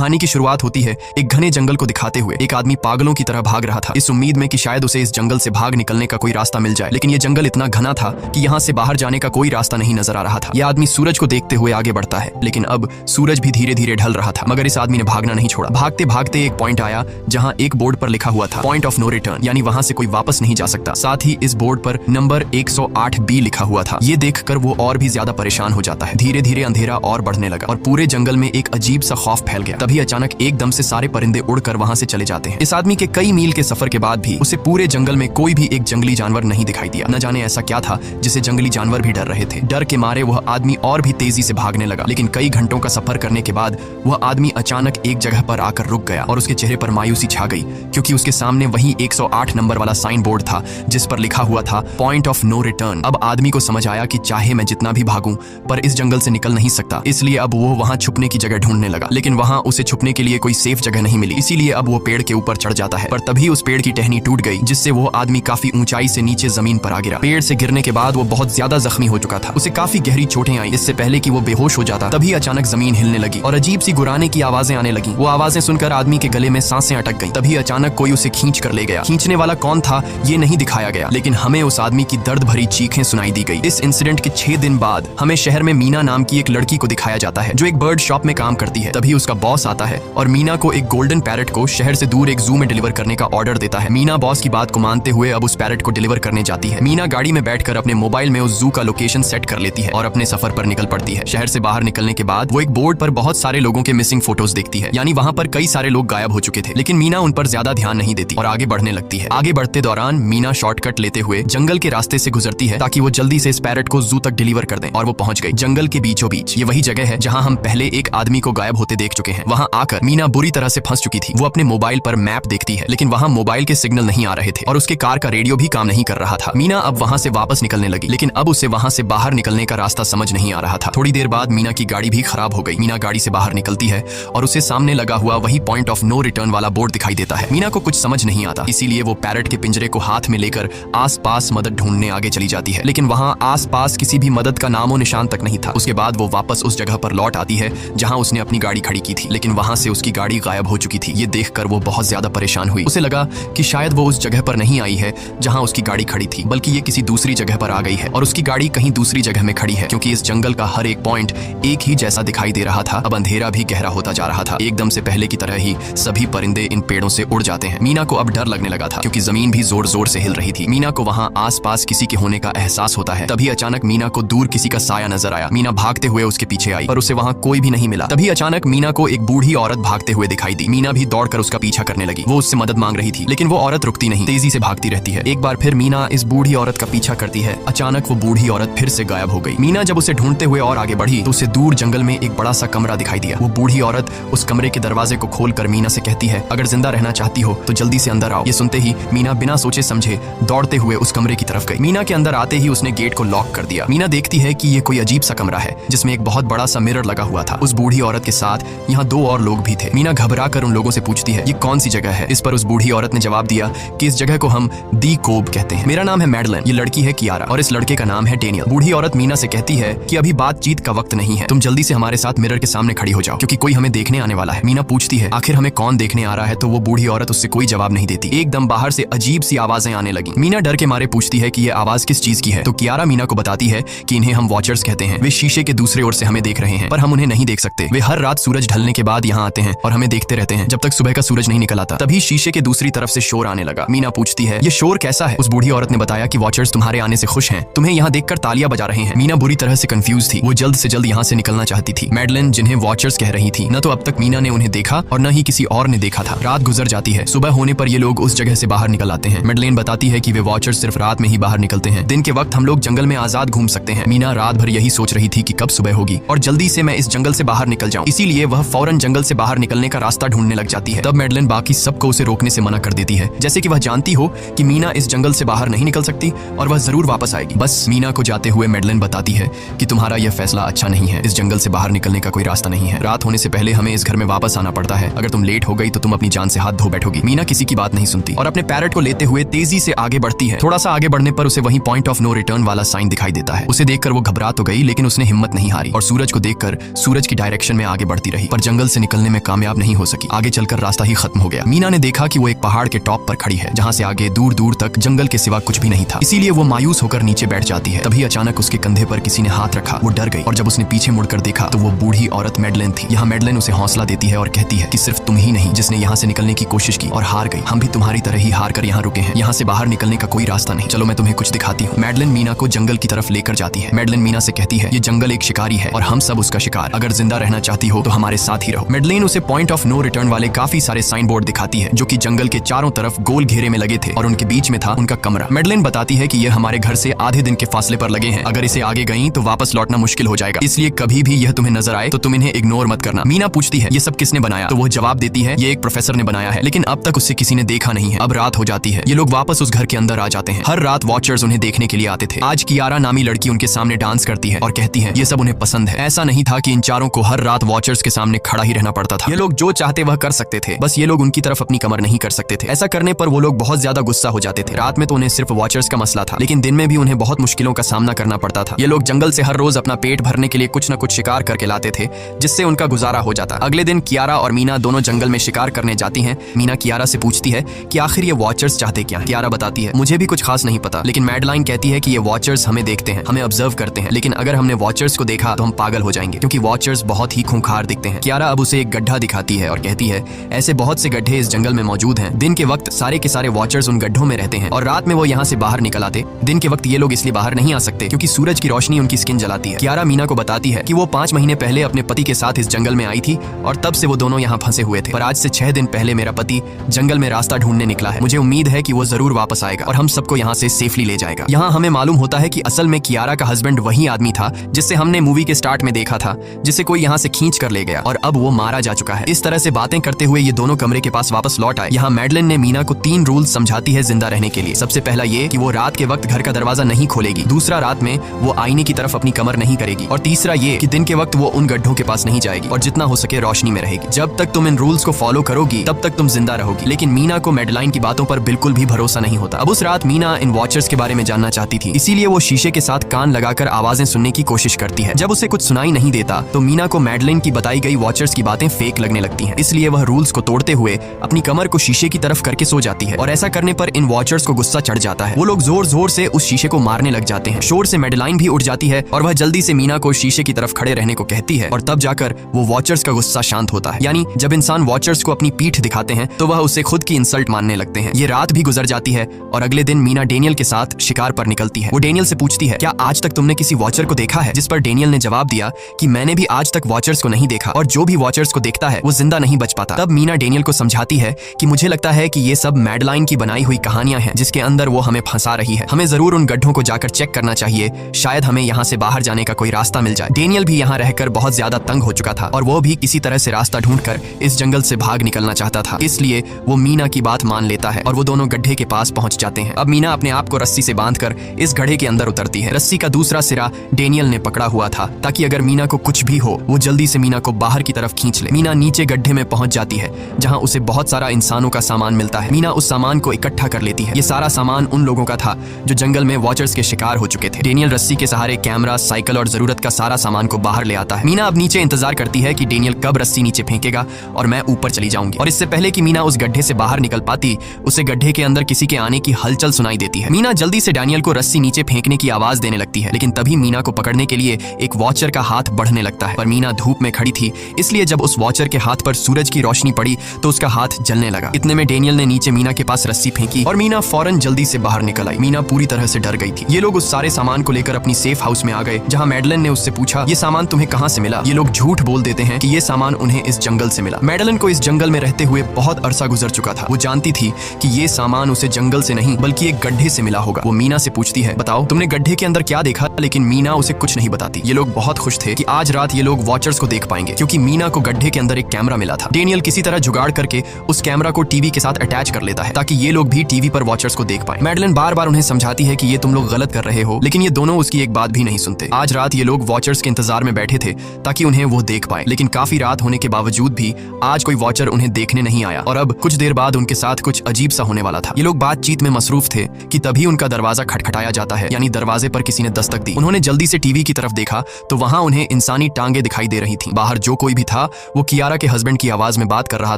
कहानी की शुरुआत होती है एक घने जंगल को दिखाते हुए। एक आदमी पागलों की तरह भाग रहा था, इस उम्मीद में कि शायद उसे इस जंगल से भाग निकलने का कोई रास्ता मिल जाए, लेकिन ये जंगल इतना घना था कि यहाँ से बाहर जाने का कोई रास्ता नहीं नजर आ रहा था। यह आदमी सूरज को देखते हुए आगे बढ़ता है, लेकिन अब सूरज भी धीरे धीरे ढल रहा था, मगर इस आदमी ने भागना नहीं छोड़ा। भागते भागते एक पॉइंट आया जहाँ एक बोर्ड पर लिखा हुआ था पॉइंट ऑफ नो रिटर्न, यानी वहां से कोई वापस नहीं जा सकता। साथ ही इस बोर्ड पर नंबर 108B लिखा हुआ था। ये देखकर वो और भी ज्यादा परेशान हो जाता है। धीरे धीरे अंधेरा और बढ़ने लगा और पूरे जंगल में एक अजीब सा खौफ फैल गया। तभी अचानक एकदम से सारे परिंदे उड़कर वहां से चले जाते हैं। इस आदमी के कई मील के सफर के बाद भी उसे पूरे जंगल में कोई भी एक जंगली जानवर नहीं दिखाई दिया। न जाने ऐसा क्या था जिसे जंगली जानवर भी डर रहे थे। डर के मारे वह आदमी और भी तेजी से भागने लगा, लेकिन कई घंटों का सफर करने के बाद वह आदमी अचानक एक जगह पर आकर रुक गया और उसके चेहरे पर मायूसी छा गई, क्योंकि उसके सामने वही 108 नंबर वाला साइन बोर्ड था जिस पर लिखा हुआ था पॉइंट ऑफ नो रिटर्न। अब आदमी को समझ आया कि चाहे मैं जितना भी भागूं पर इस जंगल से निकल नहीं सकता, इसलिए अब वो वहां छुपने की जगह ढूंढने लगा। लेकिन वहां उसे छुपने के लिए कोई सेफ जगह नहीं मिली, इसीलिए अब वो पेड़ के ऊपर चढ़ जाता है। पर तभी उस पेड़ की टहनी टूट गई, जिससे वो आदमी काफी ऊंचाई से नीचे जमीन पर आ गिरा। पेड़ से गिरने के बाद वो बहुत ज्यादा जख्मी हो चुका था, उसे काफी गहरी चोटें आई। इससे पहले कि वो बेहोश हो जाता तभी अचानक जमीन हिलने लगी और अजीब सी गुराने की आवाजें आने लगी। वो आवाजें सुनकर आदमी के गले में सांसें अटक गईं। तभी अचानक कोई उसे खींच कर ले गया। खींचने वाला कौन था ये नहीं दिखाया गया, लेकिन हमें उस आदमी की दर्द भरी चीखें सुनाई दी गई। इस इंसिडेंट के 6 दिन बाद हमें शहर में मीना नाम की एक लड़की को दिखाया जाता है जो एक बर्ड शॉप में काम करती है। तभी उसका बॉस आता है और मीना को एक गोल्डन पैरेट को शहर से दूर एक जू में डिलीवर करने का ऑर्डर देता है। मीना बॉस की बात को मानते हुए अब उस पैरेट को डिलीवर करने जाती है। मीना गाड़ी में बैठकर अपने मोबाइल में उस जू का लोकेशन सेट कर लेती है और अपने सफर पर निकल पड़ती है। शहर से बाहर निकलने के बाद वो एक बोर्ड पर बहुत सारे लोगों के मिसिंग फोटोज देखती है, यानी वहाँ पर कई सारे लोग गायब हो चुके थे, लेकिन मीना उन पर ज्यादा ध्यान नहीं देती और आगे बढ़ने लगती है। आगे बढ़ते दौरान मीना शॉर्टकट लेते हुए जंगल के रास्ते से गुजरती है ताकि वो जल्दी से इस पैरेट को जू तक डिलीवर कर दें, और वो पहुंच गई जंगल के बीचों बीच। ये वही जगह है जहां हम पहले एक आदमी को गायब होते देख चुके हैं। वहां आकर मीना बुरी तरह से फंस चुकी थी। वो अपने मोबाइल पर मैप देखती है, लेकिन वहां मोबाइल के सिग्नल नहीं आ रहे थे और उसके कार का रेडियो भी काम नहीं कर रहा था। मीना अब वहां से वापस निकलने लगी, लेकिन अब उसे वहां से बाहर निकलने का रास्ता समझ नहीं आ रहा था। थोड़ी देर बाद मीना की गाड़ी भी खराब हो गई। मीना गाड़ी से बाहर निकलती है और उसे सामने लगा हुआ वही पॉइंट ऑफ नो रिटर्न वाला बोर्ड दिखाई देता है। मीना को कुछ समझ नहीं आता, इसीलिए वो पैरेट के पिंजरे को हाथ में लेकर आसपास मदद ढूंढने आगे चली जाती है, लेकिन वहां आसपास किसी भी मदद का नामो निशान तक नहीं था। उसके बाद वो वापस उस जगह पर लौट आती है जहां उसने अपनी गाड़ी खड़ी की थी, लेकिन वहां से उसकी गाड़ी गायब हो चुकी थी। ये देखकर वो बहुत ज्यादा परेशान हुई। उसे लगा कि शायद वो उस जगह पर नहीं आई है जहां उसकी गाड़ी खड़ी थी, बल्कि ये किसी दूसरी जगह पर आ गई है और उसकी गाड़ी कहीं दूसरी जगह में खड़ी है, क्योंकि इस जंगल का हर एक पॉइंट एक ही जैसा दिखाई दे रहा था। अब अंधेरा भी गहरा होता जा रहा था। एकदम से पहले की तरह ही सभी परिंदे इन पेड़ों से उड़ जाते हैं। मीना को अब डर लगने लगा था, क्योंकि जमीन भी जोर जोर से हिल रही थी। मीना को वहां आसपास किसी के होने का एहसास होता है। तभी अचानक मीना को दूर किसी का साया नजर आया। मीना भागते हुए उसके पीछे आई, पर उसे वहां कोई भी नहीं मिला। तभी अचानक मीना को एक बूढ़ी औरत भागते हुए दिखाई दी। मीना भी दौड़कर उसका पीछा करने लगी। वो उससे मदद मांग रही थी, लेकिन वो औरत रुकती नहीं, तेजी से भागती रहती है। एक बार फिर मीना इस बूढ़ी औरत का पीछा करती है। अचानक वो बूढ़ी औरत फिर से गायब हो गई। मीना जब उसे ढूंढते हुए और आगे बढ़ी तो उसे दूर जंगल में एक बड़ा सा कमरा दिखाई दिया। वो बूढ़ी औरत उस कमरे के दरवाजे को खोलकर मीना से कहती है, अगर जिंदा रहना चाहती हो तो जल्दी से अंदर आओ। ये सुनते ही मीना बिना सोचे समझे दौड़ते हुए उस कमरे की तरफ गई। मीना के अंदर आते ही उसने गेट को लॉक कर दिया। मीना देखती है कि ये कोई अजीब सा कमरा है जिसमें एक बहुत बड़ा सा मिरर लगा हुआ था। उस बूढ़ी औरत के साथ यहाँ 2 और लोग भी थे। मीना घबरा कर उन लोगों से पूछती है, ये कौन सी जगह है? इस पर उस बूढ़ी औरत ने जवाब दिया कि इस जगह को हम दी कोब कहते हैं। मेरा नाम है मैडलन, ये लड़की है कियारा और इस लड़के का नाम है डेनियल। बूढ़ी औरत मीना से कहती है कि अभी बातचीत का वक्त नहीं है, तुम जल्दी से हमारे साथ मिरर के सामने खड़ी हो जाओ, क्योंकि कोई हमें देखने आने वाला है। मीना पूछती है, आखिर हमें कौन देखने आ रहा है? तो वो बूढ़ी औरत उससे कोई जवाब नहीं देती। एकदम बाहर से अजीब सी आवाजें आने लगी। मीना डर के मारे पूछती है कि ये आवाज किस चीज की है? तो कियारा मीना को बताती है कि इन्हें हम वॉचर्स कहते हैं। वे शीशे के दूसरे ओर से हमें देख रहे हैं, पर हम उन्हें नहीं देख सकते। वे हर रात सूरज ढलने के बाद यहाँ आते हैं और हमें देखते रहते हैं जब तक सुबह का सूरज नहीं निकल आता। तभी शीशे के दूसरी तरफ से शोर आने लगा। मीना पूछती है, ये शोर कैसा है? उस बूढ़ी औरत ने बताया कि वॉचर्स तुम्हारे आने से खुश हैं, तुम्हें यहाँ देखकर तालियां बजा रहे हैं। मीना बुरी तरह से कंफ्यूज थी। वो जल्द से जल्द यहाँ से निकलना चाहती थी। मैडलिन जिन्हें वॉचर्स कह रही थी, न तो अब तक मीना ने उन्हें देखा और न ही किसी और ने देखा था। रात गुजर जाती है। सुबह होने पर ये लोग उस जगह से बाहर निकल आते हैं। मैडलिन बताती है कि वे वॉचर्स सिर्फ रात में ही बाहर निकलते हैं, दिन के वक्त हम लोग जंगल में आजाद घूम सकते हैं। मीना रात भर यही सोच रही थी कि कब सुबह होगी और जल्दी से मैं इस जंगल से बाहर निकल जाऊं, इसीलिए वह फौरन जंगल से बाहर निकलने का रास्ता ढूंढने लग जाती है। तब मैडलिन बाकी सबको उसे रोकने से मना कर देती है, जैसे कि वह जानती हो कि मीना इस जंगल से बाहर नहीं निकल सकती और वह जरूर वापस आएगी। बस मीना को जाते हुए मैडलिन बताती है कि तुम्हारा यह फैसला अच्छा नहीं है, इस जंगल से बाहर निकलने का कोई रास्ता नहीं है। रात होने से पहले हमें इस घर में वापस आना पड़ता है, अगर तुम लेट हो गई तो तुम अपनी जान से हाथ धो बैठोगी। मीना किसी की बात नहीं सुनती और अपने पैरेट को लेते हुए तेजी से आगे बढ़ती है। थोड़ा सा आगे बढ़ने पर उसे वही पॉइंट ऑफ नो रिटर्न वाला साइन दिखाई देता है। उसे देखकर वो घबरा तो गई, लेकिन उसने हिम्मत नहीं हारी और सूरज को देखकर सूरज की डायरेक्शन में आगे बढ़ती रही। पर जंगल से निकलने में कामयाब नहीं हो सकी। आगे चलकर रास्ता ही खत्म हो गया। मीना ने देखा कि वो एक पहाड़ के टॉप पर खड़ी है, जहाँ से आगे दूर दूर तक जंगल के सिवा कुछ भी नहीं था। इसीलिए वो मायूस होकर नीचे बैठ जाती है। तभी अचानक उसके कंधे पर किसी ने हाथ रखा। वो डर गई और जब उसने पीछे मुड़कर देखा तो वो बूढ़ी औरत मैडलेन थी। यहाँ मैडलेन उसे हौसला देती है और कहती है कि सिर्फ तुम ही नहीं जिसने यहाँ से निकलने की कोशिश की और हार गई। हम भी तुम्हारी तरह ही हार कर यहाँ रुके हैं। यहाँ से बाहर निकलने का कोई रास्ता नहीं। चलो मैं तुम्हें कुछ दिखाती हूँ। मैडलेन मीना को जंगल की तरफ लेकर जाती है। मैडलेन मीना से कहती है, ये जंगल एक शिकारी है और हम सब उसका शिकार। अगर जिंदा रहना चाहती हो तो हमारे साथ ही रहो। मैडलेन उसे पॉइंट ऑफ नो रिटर्न वाले काफी सारे साइन बोर्ड दिखाती है, जो कि जंगल के चारों तरफ गोल घेरे में लगे थे और उनके बीच में था उनका कमरा। मैडलेन बताती है कि ये हमारे घर से आधे दिन के फासले पर लगे हैं। अगर इसे आगे गई तो वापस लौटना मुश्किल हो जाएगा, इसलिए कभी भी यह तुम्हें नजर आए तो तुम इन्हें इग्नोर मत करना। मीना पूछती है, ये सब किसने बनाया? तो वो जवाब देती है, ये एक प्रोफेसर ने बनाया है, लेकिन अब तक उससे किसी ने देखा नहीं है। अब रात हो जाती है। ये लोग वापस उस घर के अंदर आ जाते हैं। हर रात वॉचर्स उन्हें देखने के लिए आते थे। आज कियारा नामी लड़की उनके सामने डांस करती है और कहती है ये सब उन्हें पसंद है। ऐसा नहीं था कि इन चारों को हर रात वॉचर्स के सामने खड़ा ही रहना पड़ता था। ये लोग जो चाहते वह कर सकते थे, बस ये लोग उनकी तरफ अपनी कमर नहीं कर सकते थे। ऐसा करने पर वो लोग बहुत ज्यादा गुस्सा हो जाते थे। रात में तो उन्हें सिर्फ वॉचर्स का मसला था, लेकिन दिन में भी उन्हें बहुत मुश्किलों का सामना करना पड़ता था। ये लोग जंगल से हर रोज अपना पेट भरने के लिए कुछ न कुछ शिकार करके लाते थे, जिससे उनका गुजारा हो जाता। अगले दिन कियारा और मीना दोनों जंगल में शिकार करने जाती हैं। मीना कियारा से पूछती है कि आखिर ये वॉचर्स चाहते क्या? कियारा बताती है, मुझे भी कुछ खास नहीं पता, लेकिन मैडलाइन कहती है कि ये वॉचर्स हमें देखते हैं, हमें ऑब्जर्व करते हैं, लेकिन अगर हमने वॉचर्स को देखा तो हम पागल हो जाएंगे, क्योंकि वॉचर्स बहुत ही खूंखार दिखते हैं। कियारा अब उसे एक गड्ढा दिखाती है और कहती है, ऐसे बहुत से गड्ढे इस जंगल में मौजूद हैं। दिन के वक्त सारे के सारे वॉचर्स उन गड्ढों में रहते हैं और रात में वो यहाँ से बाहर निकल आते। दिन के वक्त ये लोग इसलिए बाहर नहीं आ सकते क्योंकि सूरज की रोशनी उनकी स्किन जलाती है। कियारा मीना को बताती है कि वो 5 महीने पहले अपने पति के साथ इस जंगल में आई थी और तब से वो दोनों यहाँ फंसे हुए थे। पर आज से 6 दिन पहले मेरा पति जंगल में रास्ता ढूंढने निकला है। मुझे उम्मीद है कि वो जरूर वापस आएगा और हम सबको यहाँ से सेफली ले जाएगा। यहाँ हमें मालूम होता है कि असल में कियारा का हस्बैंड वही आदमी था जिससे हमने मूवी के स्टार्ट में देखा था, जिसे कोई यहाँ से खींच कर ले गया और अब वो मारा जा चुका है। इस तरह से बातें करते हुए ये दोनों कमरे के पास वापस लौट आए। यहाँ मैडलेन ने मीना को 3 रूल समझाती है जिंदा रहने के लिए। सबसे पहला ये कि वो रात के वक्त घर का दरवाजा नहीं खोलेगी। दूसरा, रात में वो आईने की तरफ अपनी कमर नहीं करेगी। और तीसरा ये कि दिन के वक्त वो उन गड्ढों के पास नहीं जाएगी और जितना हो सके रोशनी में रहेगी। जब तक तुम इन रूल्स को फॉलो करोगी तब तक तुम जिंदा रहोगी। लेकिन मीना को मैडलाइन की बातों पर बिल्कुल भी भरोसा नहीं होता। अब उस रात मीना इन वॉचर्स के बारे में जानना चाहती थी, इसीलिए वो शीशे के साथ कान लगाकर आवाजें सुनने की कोशिश करती है। जब उसे कुछ सुनाई नहीं देता तो मीना को मैडलाइन की बताई गई वॉचर्स की बातें फेक लगने लगती हैं। इसलिए वह रूल्स को तोड़ते हुए अपनी कमर को शीशे की तरफ करके सो जाती है और ऐसा करने पर इन वॉचर्स को गुस्सा चढ़ जाता है। वो लोग जोर जोर से उस शीशे को मारने लग जाते हैं। शोर से मैडलाइन भी उठ जाती है और वह जल्दी से मीना को शीशे की तरफ खड़े रहने को कहती है और तब जाकर वो वॉचर्स का गुस्सा शांत होता है। यानी जब इंसान वॉचर्स को अपनी पीठ दिखाते हैं तो वह उसे खुद की इंसल्ट मानने लगते हैं। ये रात भी गुजर जाती है और अगले दिन मीना डेनियल के साथ शिकार पर निकलती है। वो डेनियल से पूछती है, क्या आज तक तुमने किसी वॉचर को देखा है? जिस पर डेनियल ने जवाब दिया कि मैंने भी आज तक वॉचर्स को नहीं देखा और जो भी वॉचर्स को देखता है वो जिंदा नहीं बच पाता। तब मीना डेनियल को समझाती है कि मुझे लगता है कि ये सब मैडलाइन की बनाई हुई कहानियां हैं जिसके अंदर वो हमें फंसा रही है। हमें जरूर उन गड्ढों को जाकर चेक करना चाहिए, शायद हमें यहाँ से बाहर जाने का कोई रास्ता मिल जाए। डेनियल भी यहाँ रहकर बहुत ज्यादा तंग हो चुका था और वो भी किसी तरह से रास्ता ढूंढकर इस जंगल से भाग निकलना चाहता था। इसलिए वो मीना की बात मान लेता है और वो दोनों गड्ढे के पास पहुंच जाते हैं। अब मीना अपने आप को रस्सी से बांधकर इस गड्ढे के अंदर उतरती है। रस्सी का दूसरा सिरा डेनियल ने पकड़ा हुआ था ताकि अगर मीना को कुछ भी हो वो जल्दी से मीना को बाहर की तरफ खींच ले। मीना नीचे गड्ढे में पहुंच जाती है जहां उसे बहुत सारा इंसानों का सामान मिलता है। मीना उस सामान को इकट्ठा कर लेती है। ये सारा सामान उन लोगों का था जो जंगल में वॉचर्स के शिकार हो चुके थे। डेनियल रस्सी के सहारे कैमरा, साइकिल और जरूरत का सारा सामान को बाहर ले आता है। मीना अब नीचे इंतजार करती है कि डेनियल कब रस्सी नीचे फेंकेगा और मैं ऊपर चली जाऊंगी। और इससे पहले कि मीना उस गड्ढे से बाहर निकल पाती, उसे गड्ढे के अंदर किसी के आने की हलचल सुनाई देती है। मीना जल्दी से डेनियल को रस्सी नीचे फेंकने की आवाज देने लगती है, लेकिन तभी मीना को पकड़ने के लिए एक वॉचर का हाथ बढ़ने लगता है। पर मीना धूप में खड़ी थी, इसलिए जब उस वॉचर के हाथ पर सूरज की रोशनी पड़ी तो उसका हाथ जलने लगा। इतने में डेनियल ने नीचे मीना के पास रस्सी फेंकी और मीना फौरन जल्दी से बाहर निकल आई। मीना पूरी तरह से डर गई थी। ये लोग उस सारे सामान को लेकर अपनी सेफ हाउस में आ गए, जहां मैडलेन ने उससे पूछा, ये सामान तुम्हें कहां से मिला? ये लोग झूठ बोल देते हैं कि ये सामान उन्हें इस जंगल से मिला। मैडलेन को इस जंगल में रहते हुए बहुत अरसा गुजर चुका था। वो जानती थी कि ये सामान उसे जंगल से नहीं बल्कि एक गड्ढे से मिला होगा। वो मीना से पूछती है, बताओ तुमने गड्ढे के अंदर क्या देखा? लेकिन मीना उसे कुछ नहीं बताती। ये लोग बहुत खुश थे कि आज रात ये लोग वॉचर्स को देख पाएंगे, क्योंकि मीना को गड्ढे के अंदर एक कैमरा मिला था। डेनियल किसी तरह जुगाड़ करके उस कैमरा को टीवी के साथ अटैच कर लेता है ताकि ये लोग भी टीवी पर वॉचर्स को देख पाए। मैडलेन बार बार उन्हें समझाती है कि ये तुम लोग गलत कर रहे हो, लेकिन ये दोनों उसकी एक बात भी नहीं सुनते। आज रात ये लोग वॉचर्स के इंतजार में बैठे थे ताकि उन्हें वो देख पाए, लेकिन काफी रात होने के बावजूद भी आज कोई वॉचर उन्हें देखने नहीं आया और अब कुछ देर बाद उनके साथ कुछ अजीब सा होने वाला था। ये लोग बातचीत में मसरूफ थे कि तभी उनका दरवाजा खटखटाया जाता है, यानी दरवाजे पर किसी ने दस्तक दी। उन्होंने जल्दी से टीवी की तरफ देखा तो वहां उन्हें इंसानी टांगे दिखाई दे रही थी। बाहर जो कोई भी था देखा वो कियारा के हस्बैंड की आवाज में बात कर रहा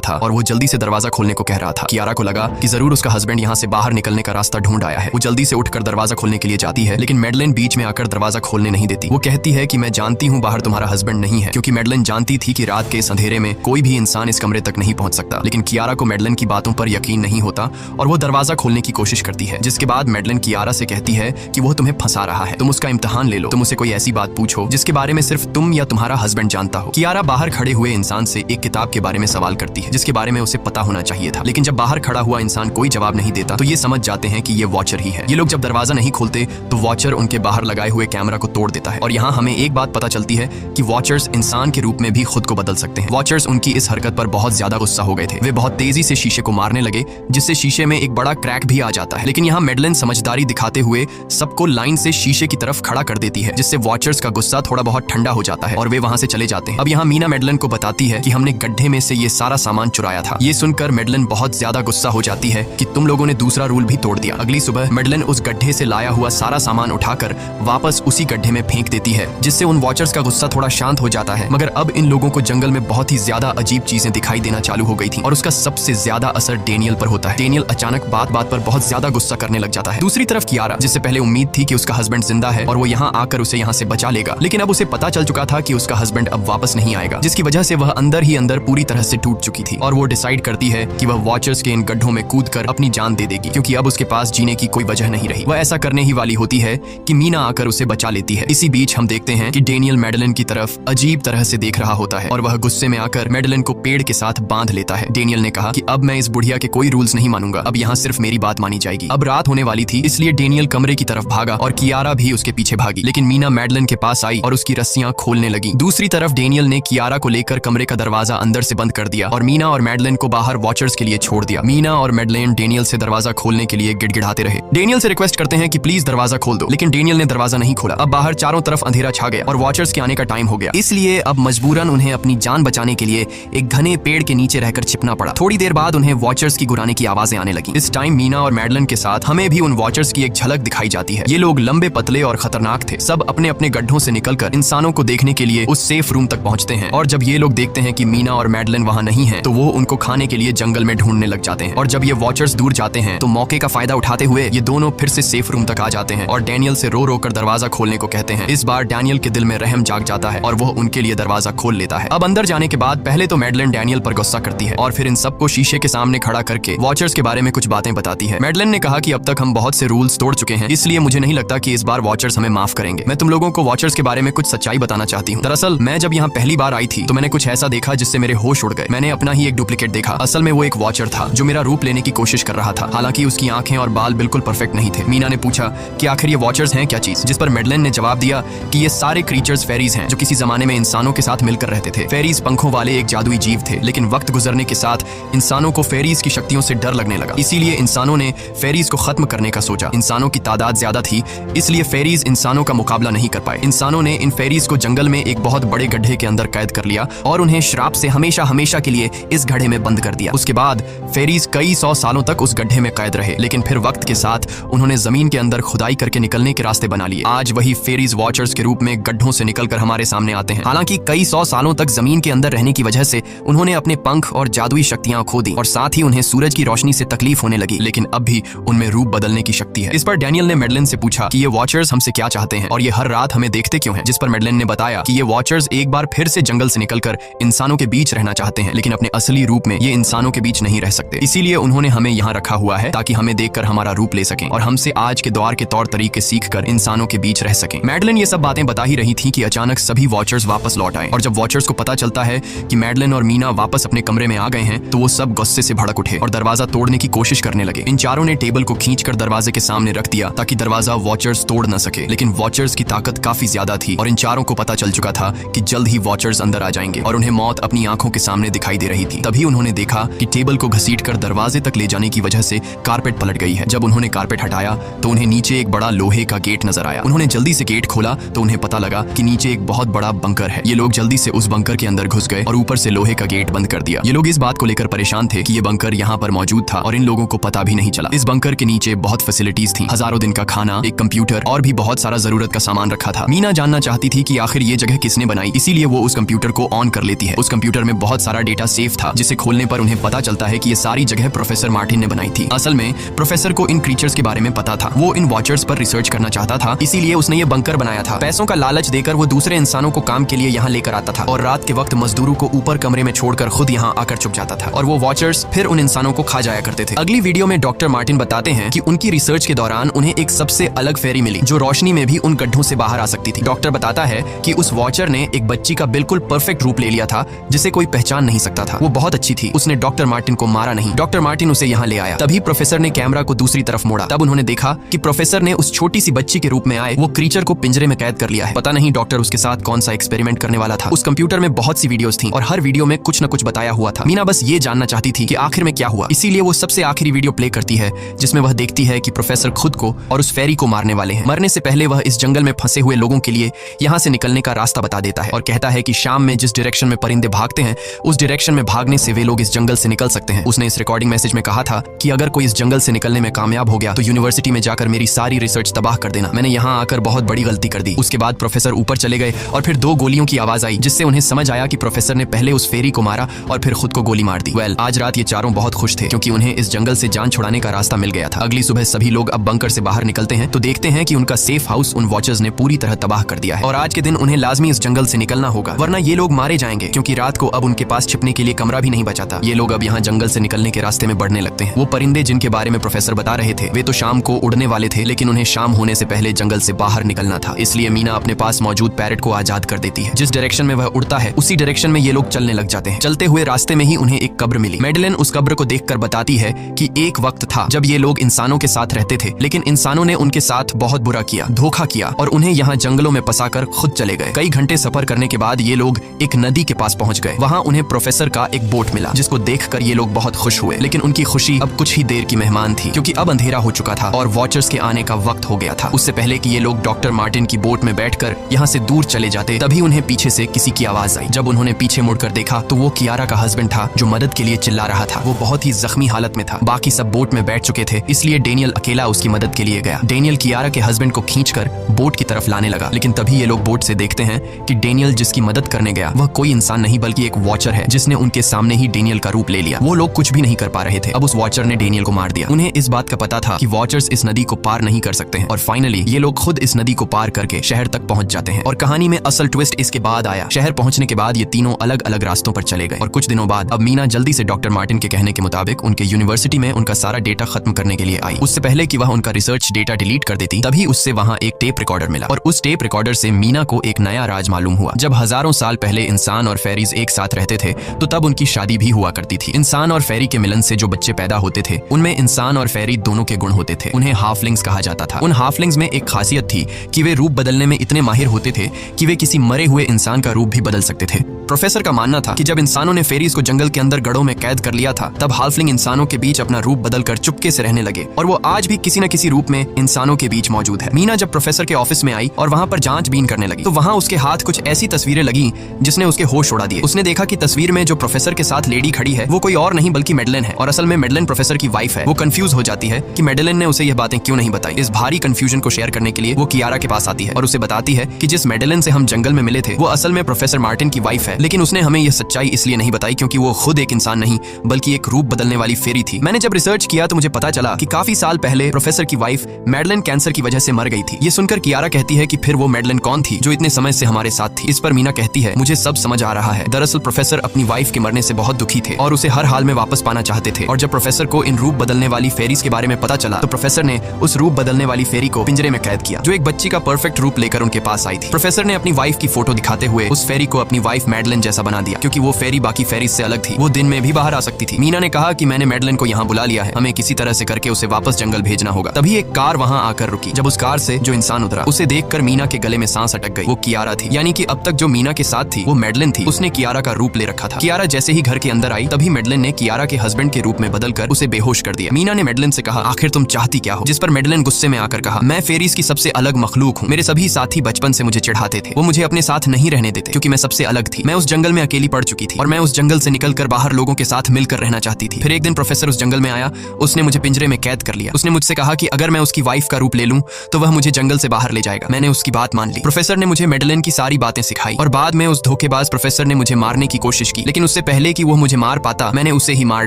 था और वो जल्दी से दरवाजा खोलने को कह रहा था। कियारा को लगा कि जरूर उसका हस्बैंड यहाँ से बाहर निकलने का रास्ता ढूंढ आया है। वो जल्दी से उठकर दरवाजा खोलने के लिए जाती है, लेकिन मैडलिन बीच में आकर दरवाजा खोलने नहीं देती। वो कहती है कि मैं जानती हूँ बाहर तुम्हारा हस्बैंड नहीं है, क्योंकि मैडलिन जानती थी कि रात के इस अंधेरे में कोई भी इंसान इस कमरे तक नहीं पहुंच सकता। लेकिन कियारा को मैडलिन की बातों पर यकीन नहीं होता और वो दरवाजा खोलने की कोशिश करती है, जिसके बाद मैडलिन कियारा से कहती है कि वो तुम्हें फंसा रहा है, तुम उसका इम्तिहान ले लो, तुम उसे कोई ऐसी बात पूछो जिसके बारे में सिर्फ तुम या तुम्हारा हस्बैंड जानता हो। कियारा बाहर खड़े हुए इंसान से एक किताब के बारे में सवाल करती है जिसके बारे में उसे पता होना चाहिए था, लेकिन जब बाहर खड़ा हुआ इंसान कोई जवाब नहीं देता तो ये समझ जाते हैं कि ये वॉचर ही है। ये लोग जब दरवाजा नहीं खोलते तो वॉचर उनके बाहर लगाए हुए कैमरा को तोड़ देता है और यहाँ हमें एक बात पता चलती है कि वॉचर्स इंसान के रूप में भी खुद को बदल सकते हैं। वॉचर्स उनकी इस हरकत पर बहुत ज्यादा गुस्सा हो गए थे। वे बहुत तेजी से शीशे को मारने लगे जिससे शीशे में एक बड़ा क्रैक भी आ जाता है, लेकिन यहाँ मैडलिन समझदारी दिखाते हुए सबको लाइन से शीशे की तरफ खड़ा कर देती है, जिससे वॉचर्स का गुस्सा थोड़ा बहुत ठंडा हो जाता है और वे वहां से चले जाते हैं। अब यहाँ मीना मैडलिन को बताती है कि हमने गड्ढे में से ये सारा सामान चुराया था। ये सुनकर मैडलिन बहुत ज्यादा गुस्सा हो जाती है कि तुम लोगों ने दूसरा रूल भी तोड़ दिया। अगली सुबह मैडलिन उस गड्ढे से लाया हुआ सारा सामान उठाकर वापस उसी गड्ढे में फेंक देती है, जिससे उन वॉचर्स का गुस्सा थोड़ा शांत हो जाता है। मगर अब इन लोगों को जंगल में बहुत ही ज्यादा अजीब चीजें दिखाई देना चालू हो गई थी और उसका सबसे ज्यादा असर डेनियल पर होता है। डेनियल अचानक बात बात पर बहुत ज्यादा गुस्सा करने लग जाता है। दूसरी तरफ कियारा, जिससे पहले उम्मीद थी कि उसका हस्बैंड जिंदा है और वो यहाँ आकर उसे यहाँ से बचा लेगा, लेकिन अब उसे पता चल चुका था कि उसका हस्बैंड अब वापस नहीं आएगा, जिसकी वजह से वह अंदर ही अंदर पूरी तरह से टूट चुकी थी और वो डिसाइड करती है कि वह वॉचर्स के इन गड्ढों में कूदकर अपनी जान दे देगी, क्योंकि अब उसके पास जीने की कोई वजह नहीं रही। वह ऐसा करने ही वाली होती है कि मीना आकर उसे बचा लेती है। इसी बीच हम देखते हैं कि डेनियल मैडलिन की तरफ अजीब तरह से देख रहा होता है और वह गुस्से में आकर मैडलिन को पेड़ के साथ बांध लेता है। डेनियल ने कहा कि अब मैं इस बुढ़िया के कोई रूल्स नहीं मानूंगा, अब यहाँ सिर्फ मेरी बात मानी जाएगी। अब रात होने वाली थी, इसलिए डेनियल कमरे की तरफ भागा और कियारा भी उसके पीछे भागी, लेकिन मीना मैडलिन के पास आई और उसकी रस्सियां खोलने लगी। दूसरी तरफ डेनियल ने कियारा को लेकर कमरे का दरवाजा अंदर से बंद कर दिया और मीना और मैडलिन को बाहर वॉचर्स के लिए छोड़ दिया। मीना और मैडलिन डेनियल से दरवाजा खोलने के लिए गिड़गिड़ाते रहे। डेनियल से रिक्वेस्ट करते हैं कि प्लीज दरवाजा खोल दो, लेकिन डेनियल ने दरवाजा नहीं खोला। अब बाहर चारों तरफ अंधेरा छा गया और वॉचर्स के आने का टाइम हो गया, इसलिए अब मजबूरन उन्हें अपनी जान बचाने के लिए एक घने पेड़ के नीचे रहकर छिपना पड़ा। थोड़ी देर बाद उन्हें वॉचर्स की गुराने की आवाजें आने लगी। इस टाइम मीना और मैडलिन के साथ हमें भी उन वॉचर्स की एक झलक दिखाई जाती है। ये लोग लंबे पतले और खतरनाक थे। सब अपने अपने गड्ढों से निकलकर इंसानों को देखने के लिए उस सेफ रूम तक पहुंचते हैं और जब ये लोग देखते हैं कि मीना और मैडलिन वहां नहीं है तो वो उनको खाने के लिए जंगल में ढूंढने लग जाते हैं। और जब ये वॉचर्स दूर जाते हैं तो मौके का फायदा उठाते हुए ये दोनों फिर से सेफ रूम तक आ जाते हैं और डेनियल से रो रो कर दरवाजा खोलने को कहते हैं। इस बार डेनियल के दिल में रहम जाग जाता है और वो उनके लिए दरवाजा खोल लेता है। अब अंदर जाने के बाद पहले तो मैडलिन डेनियल पर गुस्सा करती है और फिर इन सबको शीशे के सामने खड़ा करके वॉचर्स के बारे में कुछ बातें बताती है। मैडलिन ने कहा कि अब तक हम बहुत से रूल्स तोड़ चुके हैं, इसलिए मुझे नहीं लगता कि इस बार वॉचर्स हमें माफ करेंगे। मैं तुम लोगों को वॉचर्स के बारे में कुछ सच्चाई बताना चाहती हूँ। दरअसल मैं जब यहाँ पहली बार आई थी तो मैंने कुछ ऐसा देखा जिससे मेरे होश उड़ गए। मैंने अपना ही एक डुप्लीकेट देखा। असल में वो एक वॉचर था जो मेरा रूप लेने की कोशिश कर रहा था। हालांकि उसकी आंखें और बाल बिल्कुल परफेक्ट नहीं थे। मीना ने पूछा कि आखिर ये वॉचर्स हैं क्या चीज, जिस पर मैडलिन ने जवाब दिया कि ये सारे क्रीचर्स फेरीज हैं जो किसी जमाने में इंसानों के साथ मिलकर रहते थे। फेरीज पंखों वाले एक जादुई जीव थे, लेकिन वक्त गुजरने के साथ इंसानों को फेरीज की शक्तियों से डर लगने लगा, इसीलिए इंसानों ने फेरीज को खत्म करने का सोचा। इंसानों की तादाद ज्यादा थी, इसलिए फेरीज इंसानों का मुकाबला नहीं कर पाए। इंसानों ने इन फेरीज को जंगल में एक बहुत बड़े गड्ढे के अंदर कैद कर लिया और उन्हें श्राप से हमेशा हमेशा के लिए इस गड्ढे में बंद कर दिया। उसके बाद फेरीज कई 100 सालों तक उस गड्ढे में कैद रहे, लेकिन फिर वक्त के साथ उन्होंने जमीन के अंदर खुदाई करके निकलने के रास्ते बना लिए। आज वही फेरीज वॉचर्स के रूप में गड्ढों से निकलकर हमारे सामने आते हैं। हालांकि कई 100 सालों तक जमीन के अंदर रहने की वजह से उन्होंने अपने पंख और जादुई शक्तियां खो दी और साथ ही उन्हें सूरज की रोशनी से तकलीफ होने लगी, लेकिन अब भी उनमें रूप बदलने की शक्ति है। इस पर डेनियल ने मैडलिन से पूछा कि ये वॉचर्स हमसे क्या चाहते हैं और ये हर रात हमें देखते क्यों हैं, जिस पर मैडलिन ने बताया कि ये वॉचर्स एक बार फिर से जंगल से निकलकर इंसानों के बीच रहना चाहते हैं, लेकिन अपने असली रूप में ये इंसानों के बीच नहीं रह सकते। इसीलिए उन्होंने हमें यहाँ रखा हुआ है ताकि हमें देखकर हमारा रूप ले सकें और हमसे आज के दौर के तौर तरीके सीखकर इंसानों के बीच रह सकें। मैडलिन ये सब बातें बता ही रही थी कि अचानक सभी वॉचर्स वापस लौट आए और जब वॉचर्स को पता चलता है कि मैडलिन और मीना वापस अपने कमरे में आ गए हैं तो वो सब गुस्से से भड़क उठे और दरवाजा तोड़ने की कोशिश करने लगे। इन चारों ने टेबल को खींचकर दरवाजे के सामने रख दिया ताकि दरवाजा वॉचर्स तोड़ न सके, लेकिन वॉचर्स की ताकत काफी ज्यादा थी और इन चारों को पता चल चुका था कि जल्द ही वॉचर्स अंदर आ जाएंगे और उन्हें मौत अपनी आंखों के सामने दिखाई दे रही थी। तभी उन्होंने देखा कि टेबल को घसीटकर दरवाजे तक ले जाने की वजह से कारपेट पलट गई है। जब उन्होंने कारपेट हटाया तो उन्हें नीचे एक बड़ा लोहे का गेट नजर आया। उन्होंने जल्दी से गेट खोला तो उन्हें पता लगा कि नीचे एक बहुत बड़ा बंकर है। ये लोग जल्दी से उस बंकर के अंदर घुस गए और ऊपर से लोहे का गेट बंद कर दिया। ये लोग इस बात को लेकर परेशान थे कि ये बंकर यहाँ पर मौजूद था और इन लोगों को पता भी नहीं चला। इस बंकर के नीचे बहुत फैसिलिटीज थी, हजारों दिन का खाना, एक कंप्यूटर और भी बहुत सारा जरूरत का सामान रखा था। मीना जानना चाहती थी कि आखिर ये जगह किसने बनाई, इसीलिए वो उस कंप्यूटर को को ऑन कर लेती है। उस कंप्यूटर में बहुत सारा डेटा सेफ था, जिसे खोलने पर उन्हें पता चलता है कि ये सारी जगह प्रोफेसर मार्टिन ने बनाई थी। असल में प्रोफेसर को इन क्रीचर्स के बारे में पता था। वो इन वॉचर्स पर रिसर्च करना चाहता था, इसीलिए उसने ये बंकर बनाया था। पैसों का लालच देकर वो दूसरे इंसानों को काम के लिए यहाँ लेकर आता था और रात के वक्त मजदूरों को ऊपर कमरे में छोड़कर खुद यहाँ आकर छुप जाता था और वो वॉचर्स फिर उन इंसानों को खा जाया करते थे। अगली वीडियो में डॉक्टर मार्टिन बताते हैं कि उनकी रिसर्च के दौरान उन्हें एक सबसे अलग फेरी मिली जो रोशनी में भी उन गड्ढों से बाहर आ सकती थी। डॉक्टर बताता है कि उस वॉचर ने एक बच्ची का बिल्कुल परफेक्ट रूप ले लिया था जिसे कोई पहचान नहीं सकता था। वो बहुत अच्छी थी, उसने डॉक्टर मार्टिन को मारा नहीं। डॉक्टर मार्टिन उसे यहाँ ले आया। तभी प्रोफेसर ने कैमरा को दूसरी तरफ मोड़ा। तब उन्होंने देखा कि प्रोफेसर ने उस छोटी सी बच्ची के रूप में आए वो क्रीचर को पिंजरे में कैद कर लिया है। पता नहीं डॉक्टर उसके साथ कौन सा एक्सपेरिमेंट करने वाला था। उस कंप्यूटर में बहुत सी वीडियोस थी और हर वीडियो में कुछ न कुछ बताया हुआ था। मीना बस ये जानना चाहती थी कि आखिर में क्या हुआ, इसीलिए वो सबसे आखिरी वीडियो प्ले करती है जिसमें वह देखती है कि प्रोफेसर खुद को और उस फेरी को मारने वाले हैं। मरने से पहले वह इस जंगल में फंसे हुए लोगों के लिए यहाँ से निकलने का रास्ता बता देता है और कहता है कि शाम में जिस डायरेक्शन में परिंदे भागते हैं उस डायरेक्शन में भागने से वे लोग इस जंगल से निकल सकते हैं। उसने इस रिकॉर्डिंग मैसेज में कहा था कि अगर कोई इस जंगल से निकलने में कामयाब हो गया तो यूनिवर्सिटी में जाकर मेरी सारी रिसर्च तबाह कर देना। मैंने यहाँ आकर बहुत बड़ी गलती कर दी। उसके बाद प्रोफेसर ऊपर चले गए और फिर 2 गोलियों की आवाज आई जिससे उन्हें समझ आया कि प्रोफेसर ने पहले उस फेरी को मारा और फिर खुद को गोली मार दी। आज रात ये चारों बहुत खुश थे क्योंकि उन्हें इस जंगल से जान छुड़ाने का रास्ता मिल गया था। अगली सुबह सभी लोग अब बंकर से बाहर निकलते हैं तो देखते हैं कि उनका सेफ हाउस उन वॉचर्स ने पूरी तरह तबाह कर दिया है और आज के दिन उन्हें लाजमी इस जंगल से निकलना होगा वरना ये लोग मारे जाएंगे क्योंकि रात को अब उनके पास छिपने के लिए कमरा भी नहीं बचा था। ये लोग अब यहाँ जंगल से निकलने के रास्ते में बढ़ने लगते हैं। वो परिंदे जिनके बारे में प्रोफेसर बता रहे थे वे तो शाम को उड़ने वाले थे, लेकिन उन्हें शाम होने से पहले जंगल से बाहर निकलना था। इसलिए मीना अपने पास मौजूद पैरट को आजाद कर देती है। जिस डायरेक्शन में वह उड़ता है उसी डायरेक्शन में ये लोग चलने लग जाते हैं। चलते हुए रास्ते में ही उन्हें एक कब्र मिली। मैडलेन उस कब्र को देखकर बताती है कि एक वक्त था जब ये लोग इंसानों के साथ रहते थे, लेकिन इंसानों ने उनके साथ बहुत बुरा किया, धोखा किया और उन्हें यहाँ जंगलों में फंसाकर खुद चले गए। कई घंटे सफर करने के बाद ये लोग एक नदी के पास पहुंच गए। वहाँ उन्हें प्रोफेसर का एक बोट मिला जिसको देखकर ये लोग बहुत खुश हुए, लेकिन उनकी खुशी अब कुछ ही देर की मेहमान थी क्योंकि अब अंधेरा हो चुका था और वॉचर्स के आने का वक्त हो गया था। उससे पहले कि ये लोग डॉक्टर मार्टिन की बोट में बैठकर यहाँ से दूर चले जाते तभी उन्हें पीछे से किसी की आवाज आई। जब उन्होंने पीछे मुड़कर देखा तो वो कियारा का हस्बैंड था जो मदद के लिए चिल्ला रहा था। वो बहुत ही जख्मी हालत में था। बाकी सब बोट में बैठ चुके थे, इसलिए डेनियल अकेला उसकी मदद के लिए गया। डेनियल कियारा के हस्बैंड को खींचकर बोट की तरफ लाने लगा, लेकिन तभी ये लोग बोट से देखते हैं कि डेनियल जिसकी मदद करने गया वह कोई इंसान नहीं बल्कि एक वॉचर है जिसने उनके सामने ही डेनियल का रूप ले लिया। वो लोग कुछ भी नहीं कर पा रहे थे। अब उस वॉचर ने डेनियल को मार दिया। उन्हें इस बात का पता था कि वॉचर्स इस नदी को पार नहीं कर सकते हैं और फाइनली ये लोग खुद इस नदी को पार करके शहर तक पहुंच जाते हैं। और कहानी में असल ट्विस्ट इसके बाद आया। शहर पहुंचने के बाद ये तीनों अलग अलग रास्तों पर चले गए और कुछ दिनों बाद अब मीना जल्दी से डॉक्टर मार्टिन के कहने के मुताबिक उनके यूनिवर्सिटी में उनका सारा डेटा खत्म करने के लिए आई। उससे पहले कि वह उनका रिसर्च डेटा डिलीट कर देती तभी उससे वहां एक टेप रिकॉर्डर मिला और उस टेप रिकॉर्डर से मीना को एक नया राज मालूम हुआ। जब हजारों साल पहले इंसान और फेरीज एक साथ रहते थे तो तब उनकी शादी भी हुआ करती थी। इंसान और फेरी के मिलन से जो बच्चे पैदा होते थे उनमें इंसान और फेरी दोनों के गुण होते थे। उन्हें हाफलिंग्स कहा जाता था। उन हाफलिंग्स में एक खासियत थी कि वे रूप बदलने में इतने माहिर होते थे कि वे किसी मरे हुए इंसान का रूप भी बदल सकते थे। प्रोफेसर का मानना था कि जब इंसानों ने फेरीज को जंगल के अंदर गढ़ों में कैद कर लिया था तब हाफलिंग इंसानों के बीच अपना रूप बदलकर चुपके से रहने लगे और वो आज भी किसी न किसी रूप में इंसानों के बीच मौजूद है। मीना जब प्रोफेसर के ऑफिस में आई और वहाँ पर जांचबीन करने लगी तो वहाँ उसके हाथ कुछ ऐसी तस्वीरें लगी जिसने उसके होश उड़ा दिए। उसने देखा कि तस्वीर में जो प्रोफेसर के साथ लेडी खड़ी है वो कोई और नहीं बल्कि मैडलेन है और असल में मैडलेन प्रोफेसर की वाइफ है। वो कंफ्यूज हो जाती है कि मैडलेन ने उसे यह बातें क्यों नहीं बताई। इस भारी कंफ्यूजन को शेयर करने के लिए वो कियारा के पास आती है और उसे बताती है कि जिस मैडलेन से हम जंगल में मिले थे वो असल में प्रोफेसर मार्टिन की वाइफ है, लेकिन उसने हमें यह सच्चाई इसलिए नहीं बताई क्योंकि वो खुद एक इंसान नहीं बल्कि एक रूप बदलने वाली फेरी थी। मैंने जब रिसर्च किया तो मुझे पता चला कि काफी साल पहले प्रोफेसर की वाइफ मैडलेन कैंसर की वजह से मर गई थी। ये सुनकर कियारा कहती है कि फिर वो मैडलेन कौन थी जो इतने समय से हमारे साथ थी। इस पर मीना कहती है मुझे सब समझ आ रहा है। दरअसल प्रोफेसर अपनी वाइफ के मरने से बहुत दुखी थे और उसे हर हाल में वापस पाना चाहते थे और जब प्रोफेसर को इन रूप बदलने वाली फेरीज के बारे में पता चला तो प्रोफेसर ने उस रूप बदलने वाली फेरी को पिंजरे में कैद किया जो एक बच्ची का परफेक्ट रूप लेकर उनके पास आई थी। प्रोफेसर ने अपनी वाइफ की फोटो दिखाते हुए उस फेरी को अपनी वाइफ मैडलेन जैसा बना दिया क्योंकि वो फेरी बाकी फेरीज से अलग थी। वो दिन में भी बाहर आ सकती थी। मीना ने कहा कि मैंने मैडलेन को यहाँ बुला लिया है, हमें किसी तरह से करके उसे वापस जंगल भेजना होगा। तभी एक कार वहाँ आकर रुकी। जब उस कार से जो इंसान उतरा उसे देखकर मीना के गले में सांस अटक गई। वो कियारा थी, यानी कि अब तक जो मीना के साथ थी वो मैडलेन थी। उसने कियारा का रूप ले रखा था। कियारा जैसे ही घर के अंदर आई तभी मैडलेन ने कियारा के हस्बैंड के रूप में बदलकर उसे बेहोश कर दिया। मीना ने मैडलेन से कहा आखिर तुम चाहती क्या हो, जिस पर मैडलेन गुस्से में आकर कहा मैं फेरीज की सबसे अलग मखलूक हूँ। मेरे सभी साथी बचपन से मुझे चिढ़ाते थे, वो मुझे अपने साथ नहीं रहने देते क्योंकि मैं सबसे अलग थी। मैं उस जंगल में अकेली पड़ चुकी थी और मैं उस जंगल से निकलकर बाहर लोगों के साथ मिलकर रहना चाहती थी। फिर एक दिन प्रोफेसर उस जंगल में आया, उसने मुझे पिंजरे में कैद कर लिया। उसने मुझसे कहा कि अगर मैं उसकी वाइफ का रूप ले लूं तो वह मुझे जंगल से बाहर ले जाएगा। मैंने उसकी बात मान ली। प्रोफेसर ने मुझे मैडलेन की सारी बातें सिखाई और बाद में उस धोखेबाज प्रोफेसर ने मुझे मारने की कोशिश की, लेकिन उससे पहले कि वो मुझे मार पाता मैंने उसे ही मार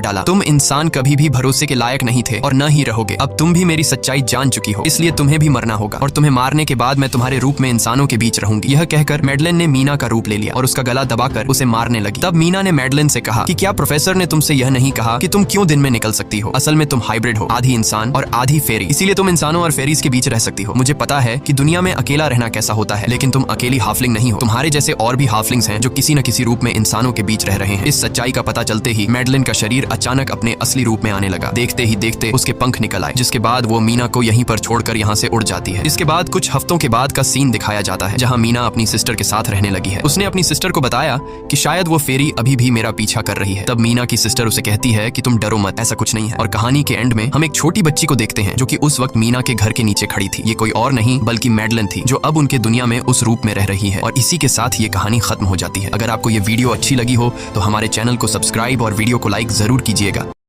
डाला। तुम इंसान कभी भी भरोसे के लायक नहीं थे और न ही रहोगे। अब तुम भी मेरी सच्चाई जान चुकी हो, इसलिए तुम्हें भी मरना होगा और तुम्हें मारने के बाद मैं तुम्हारे रूप में इंसानों के बीच रहूंगी। यह कहकर मैडलिन ने मीना का रूप ले लिया और उसका गला दबाकर उसे मारने लगी। तब मीना ने मैडलिन से कहा कि क्या प्रोफेसर ने तुमसे यह नहीं कहा कि तुम क्यों दिन में निकल सकती हो? असल में तुम हाइब्रिड हो, आधी इंसान और आधी फेरी, इसीलिए तुम इंसानों और फेरीज के बीच रह सकती हो। मुझे पता है कि दुनिया में अकेला रहना कैसा होता है, लेकिन तुम अकेली हाफलिंग नहीं हो। तुम्हारे जैसे और भी हाफलिंग्स हैं जो किसी न किसी रूप में इंसानों के बीच रह रहे हैं। इस सच्चाई का पता चलते ही मैडलिन का शरीर अचानक अपने असली रूप में आने लगा। देखते ही देखते उसके पंख निकल आए, जिसके बाद वो मीना को यहीं पर छोड़कर यहाँ से उड़ जाती है। इसके बाद कुछ हफ्तों के बाद का सीन दिखाया जाता है, जहाँ मीना अपनी सिस्टर के साथ रहने लगी है। उसने अपनी सिस्टर को बताया कि शायद वो फेरी अभी भी मेरा पीछा कर रही है। तब मीना की सिस्टर उसे कहती है कि तुम डरो मत, ऐसा कुछ नहीं है। और कहानी के एंड में हम एक छोटी बच्ची को देखते हैं जो कि उस वक्त मीना के घर के नीचे खड़ी थी। ये कोई और नहीं बल्कि मैडलिन थी, जो अब उनके दुनिया में उस रूप में रह रही है। और इसी के साथ ये कहानी खत्म हो जाती है। अगर आपको ये वीडियो अच्छी लगी हो तो हमारे चैनल को सब्सक्राइब और वीडियो को लाइक जरूर कीजिएगा।